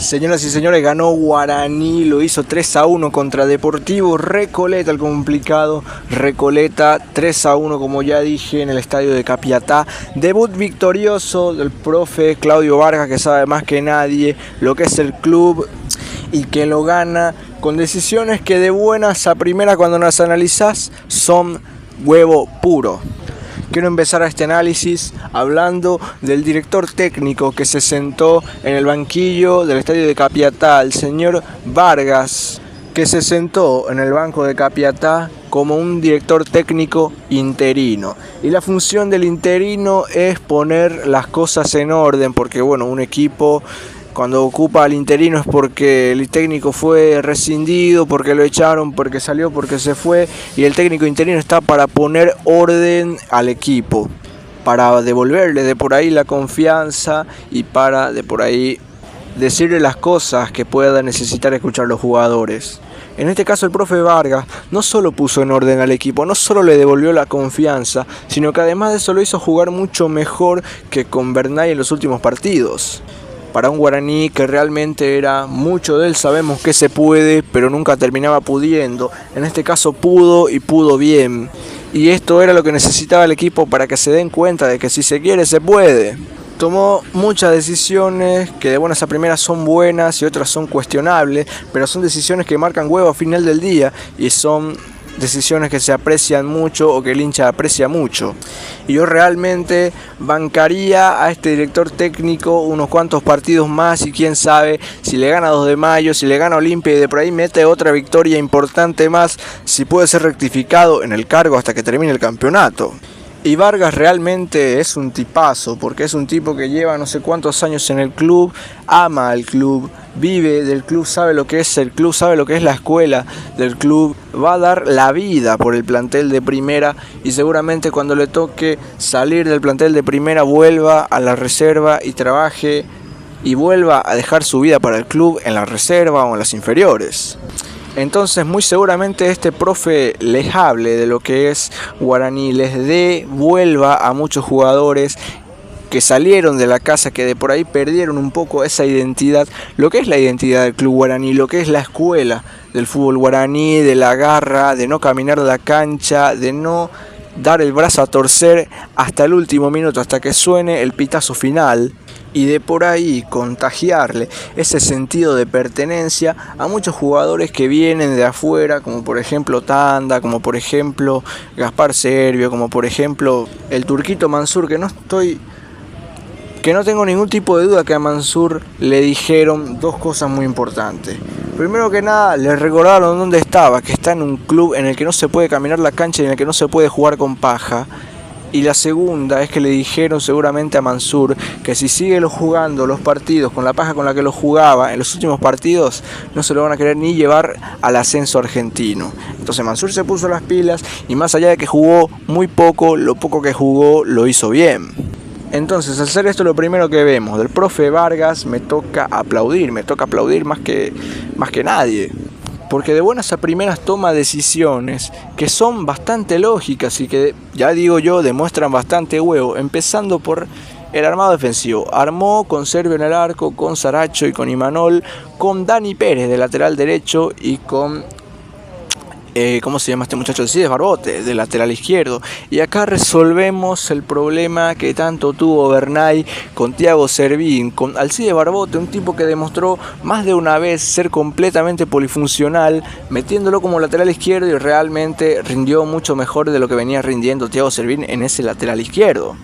Señoras y señores, ganó Guaraní, lo hizo 3-1 contra Deportivo Recoleta, el complicado Recoleta, 3-1 como ya dije en el estadio de Capiatá. Debut victorioso del profe Claudio Vargas, que sabe más que nadie lo que es el club y que lo gana con decisiones que de buenas a primeras cuando las analizás son huevo puro. Quiero empezar este análisis hablando del director técnico que se sentó en el banquillo del estadio de Capiatá, el señor Vargas, que se sentó en el banco de Capiatá como un director técnico interino. Y la función del interino es poner las cosas en orden, porque bueno, un equipo cuando ocupa al interino es porque el técnico fue rescindido, porque lo echaron, porque salió, porque se fue. Y el técnico interino está para poner orden al equipo, para devolverle de por ahí la confianza y para de por ahí decirle las cosas que puedan necesitar escuchar los jugadores. En este caso el profe Vargas no solo puso en orden al equipo, no solo le devolvió la confianza, sino que además de eso lo hizo jugar mucho mejor que con Bernay en los últimos partidos. Para un Guaraní que realmente era mucho de él, sabemos que se puede, pero nunca terminaba pudiendo. En este caso pudo y pudo bien. Y esto era lo que necesitaba el equipo para que se den cuenta de que si se quiere, se puede. Tomó muchas decisiones que de buenas a primeras son buenas y otras son cuestionables, pero son decisiones que marcan huevo al final del día y son decisiones que se aprecian mucho o que el hincha aprecia mucho. Y yo realmente bancaría a este director técnico unos cuantos partidos más y quién sabe si le gana 2 de mayo, si le gana Olimpia y de por ahí mete otra victoria importante más, si puede ser rectificado en el cargo hasta que termine el campeonato. Y Vargas realmente es un tipazo, porque es un tipo que lleva no sé cuántos años en el club, ama al club, vive del club, sabe lo que es el club, sabe lo que es la escuela del club, va a dar la vida por el plantel de primera y seguramente cuando le toque salir del plantel de primera vuelva a la reserva y trabaje y vuelva a dejar su vida para el club en la reserva o en las inferiores. Entonces muy seguramente este profe les hable de lo que es Guaraní, les devuelva a muchos jugadores que salieron de la casa, que de por ahí perdieron un poco esa identidad, lo que es la identidad del club Guaraní, lo que es la escuela del fútbol guaraní, de la garra, de no caminar la cancha, de no dar el brazo a torcer hasta el último minuto, hasta que suene el pitazo final. Y de por ahí contagiarle ese sentido de pertenencia a muchos jugadores que vienen de afuera, como por ejemplo Tanda, como por ejemplo Gaspar Servio, como por ejemplo el turquito Mansur, que no tengo ningún tipo de duda que a Mansur le dijeron dos cosas muy importantes. Primero que nada, le recordaron dónde estaba, que está en un club en el que no se puede caminar la cancha y en el que no se puede jugar con paja. Y la segunda es que le dijeron seguramente a Mansur que si sigue jugando los partidos con la paja con la que lo jugaba en los últimos partidos, no se lo van a querer ni llevar al ascenso argentino. Entonces Mansur se puso las pilas y más allá de que jugó muy poco, lo poco que jugó lo hizo bien. Entonces, al hacer esto, lo primero que vemos del profe Vargas me toca aplaudir más que nadie. Porque de buenas a primeras toma decisiones que son bastante lógicas y que, ya digo yo, demuestran bastante huevo. Empezando por el armado defensivo. Armó con Servio en el arco, con Saracho y con Imanol, con Dani Pérez de lateral derecho y con ¿cómo se llama este muchacho? Alcides Barbote, de lateral izquierdo. Y acá resolvemos el problema que tanto tuvo Bernay con Thiago Servín, con Alcides Barbote, un tipo que demostró más de una vez ser completamente polifuncional, metiéndolo como lateral izquierdo y realmente rindió mucho mejor de lo que venía rindiendo Thiago Servín en ese lateral izquierdo.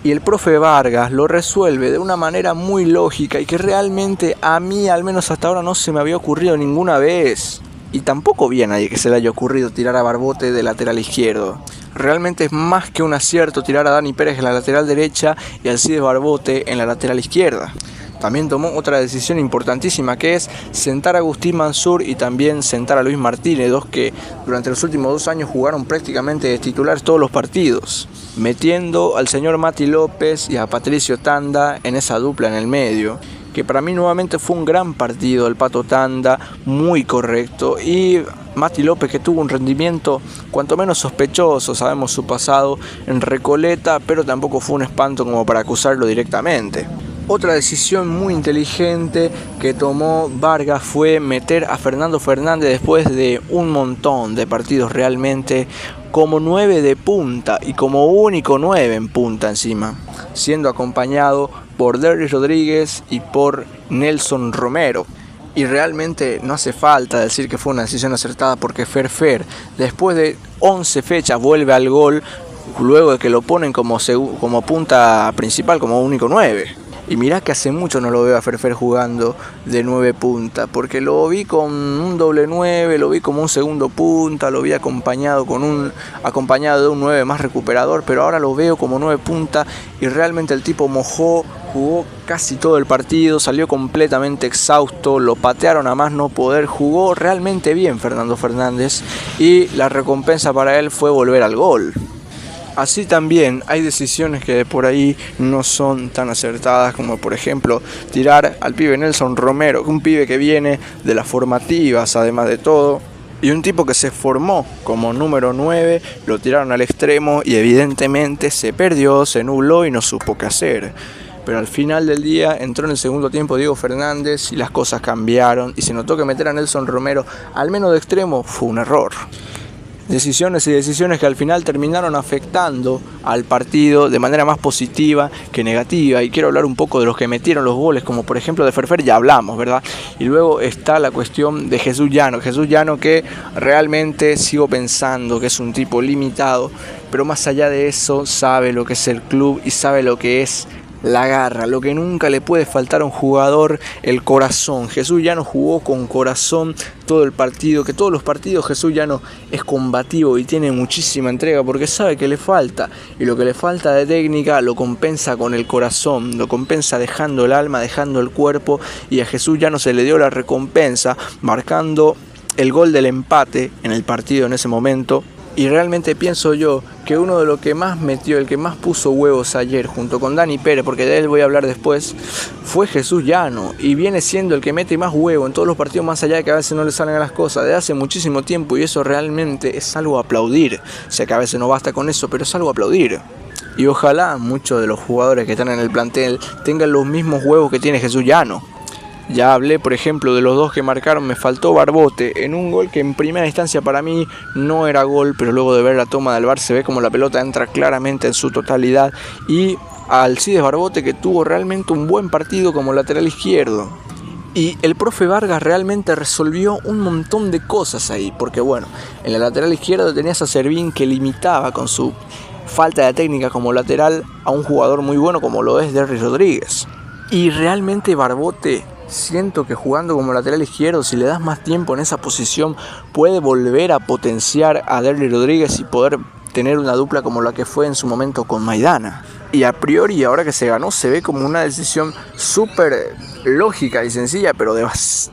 Y el profe Vargas lo resuelve de una manera muy lógica y que realmente a mí, al menos hasta ahora, no se me había ocurrido ninguna vez. Y tampoco vi a nadie que se le haya ocurrido tirar a Barbote de lateral izquierdo. Realmente es más que un acierto tirar a Dani Pérez en la lateral derecha y a Alcides Barbote en la lateral izquierda. También tomó otra decisión importantísima, que es sentar a Agustín Mansur y también sentar a Luis Martínez, dos que durante los últimos 2 años jugaron prácticamente de titulares todos los partidos, metiendo al señor Mati López y a Patricio Tanda en esa dupla en el medio, que para mí nuevamente fue un gran partido el Pato Tanda, muy correcto, y Mati López, que tuvo un rendimiento cuanto menos sospechoso, sabemos su pasado en Recoleta, pero tampoco fue un espanto como para acusarlo directamente. Otra decisión muy inteligente que tomó Vargas fue meter a Fernando Fernández después de un montón de partidos realmente como 9 de punta y como único 9 en punta encima, siendo acompañado por Derry Rodríguez y por Nelson Romero. Y realmente no hace falta decir que fue una decisión acertada porque Ferfer, después de 11 fechas, vuelve al gol luego de que lo ponen como punta principal, como único 9. Y mirá que hace mucho no lo veo a Ferfer jugando de 9 punta, porque lo vi con un doble 9, lo vi como un segundo punta, lo vi acompañado de un 9 más recuperador, pero ahora lo veo como 9 punta y realmente el tipo jugó casi todo el partido, salió completamente exhausto, lo patearon a más no poder, jugó realmente bien Fernando Fernández y la recompensa para él fue volver al gol. Así también hay decisiones que por ahí no son tan acertadas, como por ejemplo tirar al pibe Nelson Romero, un pibe que viene de las formativas además de todo, y un tipo que se formó como número 9, lo tiraron al extremo y evidentemente se perdió, se nubló y no supo qué hacer. Pero al final del día entró en el segundo tiempo Diego Fernández y las cosas cambiaron y se notó que meter a Nelson Romero al menos de extremo fue un error. Decisiones que al final terminaron afectando al partido de manera más positiva que negativa. Y quiero hablar un poco de los que metieron los goles, como por ejemplo de Ferfer, ya hablamos, ¿verdad? Y luego está la cuestión de Jesús Llano. Jesús Llano, que realmente sigo pensando que es un tipo limitado, pero más allá de eso sabe lo que es el club y sabe lo que es la garra, lo que nunca le puede faltar a un jugador, el corazón. Jesús Llano jugó con corazón todo el partido, que todos los partidos Jesús Llano es combativo y tiene muchísima entrega porque sabe que le falta, y lo que le falta de técnica lo compensa con el corazón, lo compensa dejando el alma, dejando el cuerpo, y a Jesús Llano se le dio la recompensa marcando el gol del empate en el partido en ese momento. Y realmente pienso yo que uno de los que más metió, el que más puso huevos ayer junto con Dani Pérez, porque de él voy a hablar después, fue Jesús Llano, y viene siendo el que mete más huevo en todos los partidos, más allá de que a veces no le salen las cosas de hace muchísimo tiempo, y eso realmente es algo a aplaudir. O sea que a veces no basta con eso, pero es algo a aplaudir. Y ojalá muchos de los jugadores que están en el plantel tengan los mismos huevos que tiene Jesús Llano. Ya hablé, por ejemplo, de los dos que marcaron. Me faltó Barbote en un gol que en primera instancia para mí no era gol, pero luego de ver la toma del VAR se ve como la pelota entra claramente en su totalidad. Y Alcides Barbote, que tuvo realmente un buen partido como lateral izquierdo. Y el profe Vargas realmente resolvió un montón de cosas ahí, porque bueno, en la lateral izquierda tenías a Servín, que limitaba con su falta de técnica como lateral a un jugador muy bueno como lo es Derry Rodríguez. Y realmente Barbote, siento que jugando como lateral izquierdo, si le das más tiempo en esa posición, puede volver a potenciar a Derry Rodríguez y poder tener una dupla como la que fue en su momento con Maidana. Y a priori, ahora que se ganó, se ve como una decisión súper lógica y sencilla, pero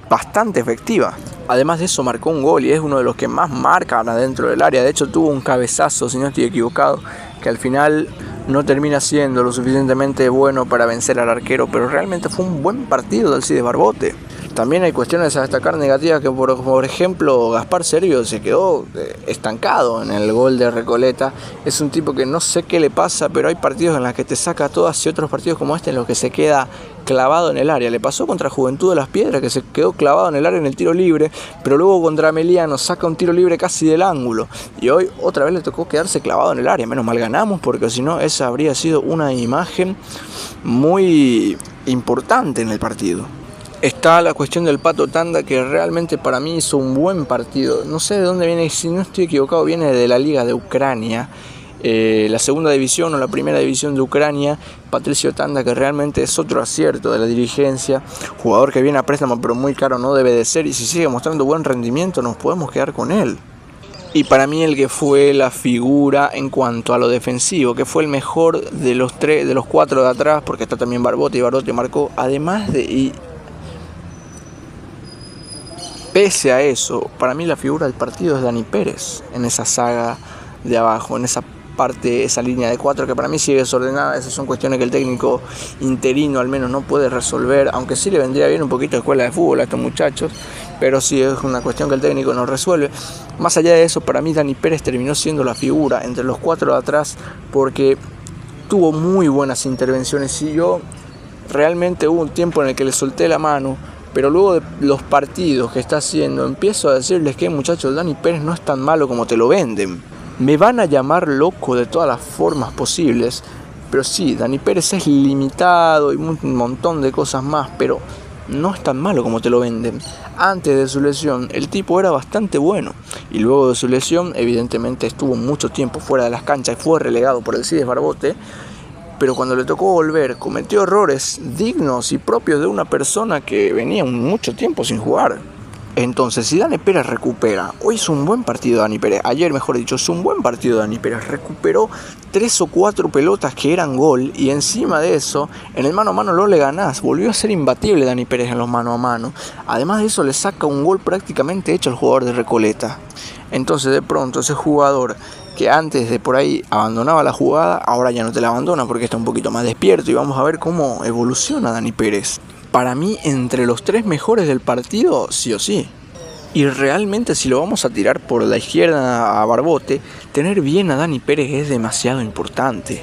bastante efectiva. Además de eso, marcó un gol y es uno de los que más marcan adentro del área. De hecho, tuvo un cabezazo, si no estoy equivocado, que al final no termina siendo lo suficientemente bueno para vencer al arquero, pero realmente fue un buen partido de Alcides Barbote. También hay cuestiones a destacar negativas, que por ejemplo Gaspar Servio se quedó estancado en el gol de Recoleta. Es un tipo que no sé qué le pasa, pero hay partidos en los que te saca todas y otros partidos como este en los que se queda clavado en el área. Le pasó contra Juventud de las Piedras, que se quedó clavado en el área en el tiro libre, pero luego contra Meliano saca un tiro libre casi del ángulo, y hoy otra vez le tocó quedarse clavado en el área. Menos mal ganamos, porque si no esa habría sido una imagen muy importante en el partido. Está la cuestión del Pato Tanda, que realmente para mí hizo un buen partido. No sé de dónde viene, si no estoy equivocado, viene de la Liga de Ucrania, la segunda división o la primera división de Ucrania. Patricio Tanda, que realmente es otro acierto de la dirigencia, jugador que viene a préstamo pero muy caro no debe de ser, y si sigue mostrando buen rendimiento nos podemos quedar con él. Y para mí el que fue la figura en cuanto a lo defensivo, que fue el mejor de los cuatro de atrás, porque está también Barbote, y Barbote marcó, además de... Pese a eso, para mí la figura del partido es Dani Pérez, en esa saga de abajo, en esa parte, esa línea de 4 que para mí sigue desordenada. Esas son cuestiones que el técnico interino al menos no puede resolver, aunque sí le vendría bien un poquito de escuela de fútbol a estos muchachos, pero sí es una cuestión que el técnico no resuelve. Más allá de eso, para mí Dani Pérez terminó siendo la figura entre los 4 de atrás, porque tuvo muy buenas intervenciones, y yo realmente hubo un tiempo en el que le solté la mano, pero luego de los partidos que está haciendo, empiezo a decirles que muchachos, Dani Pérez no es tan malo como te lo venden. Me van a llamar loco de todas las formas posibles, pero sí, Dani Pérez es limitado y un montón de cosas más, pero no es tan malo como te lo venden. Antes de su lesión, el tipo era bastante bueno, y luego de su lesión, evidentemente estuvo mucho tiempo fuera de las canchas y fue relegado por el Cides Barbote. Pero cuando le tocó volver, cometió errores dignos y propios de una persona que venía mucho tiempo sin jugar. Entonces, si Dani Pérez recupera, hoy es un buen partido Dani Pérez, ayer mejor dicho, es un buen partido Dani Pérez, recuperó 3 o 4 pelotas que eran gol, y encima de eso, en el mano a mano no le ganás, volvió a ser imbatible Dani Pérez en los mano a mano. Además de eso, le saca un gol prácticamente hecho al jugador de Recoleta. Entonces, de pronto, ese jugador que antes de por ahí abandonaba la jugada, ahora ya no te la abandona porque está un poquito más despierto, y vamos a ver cómo evoluciona Dani Pérez. Para mí, entre los 3 mejores del partido, sí o sí. Y realmente, si lo vamos a tirar por la izquierda a Barbote, tener bien a Dani Pérez es demasiado importante.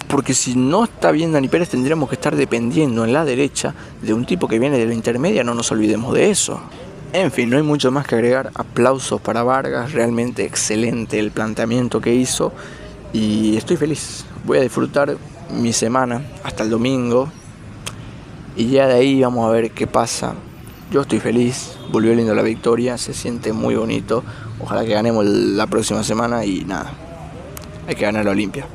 Porque si no está bien Dani Pérez, tendríamos que estar dependiendo en la derecha de un tipo que viene de la intermedia, no nos olvidemos de eso. En fin, no hay mucho más que agregar. Aplausos para Vargas, realmente excelente el planteamiento que hizo. Y estoy feliz, voy a disfrutar mi semana hasta el domingo. Y ya de ahí vamos a ver qué pasa. Yo estoy feliz, volvió lindo la victoria, se siente muy bonito. Ojalá que ganemos la próxima semana y nada, hay que ganar la Olimpia.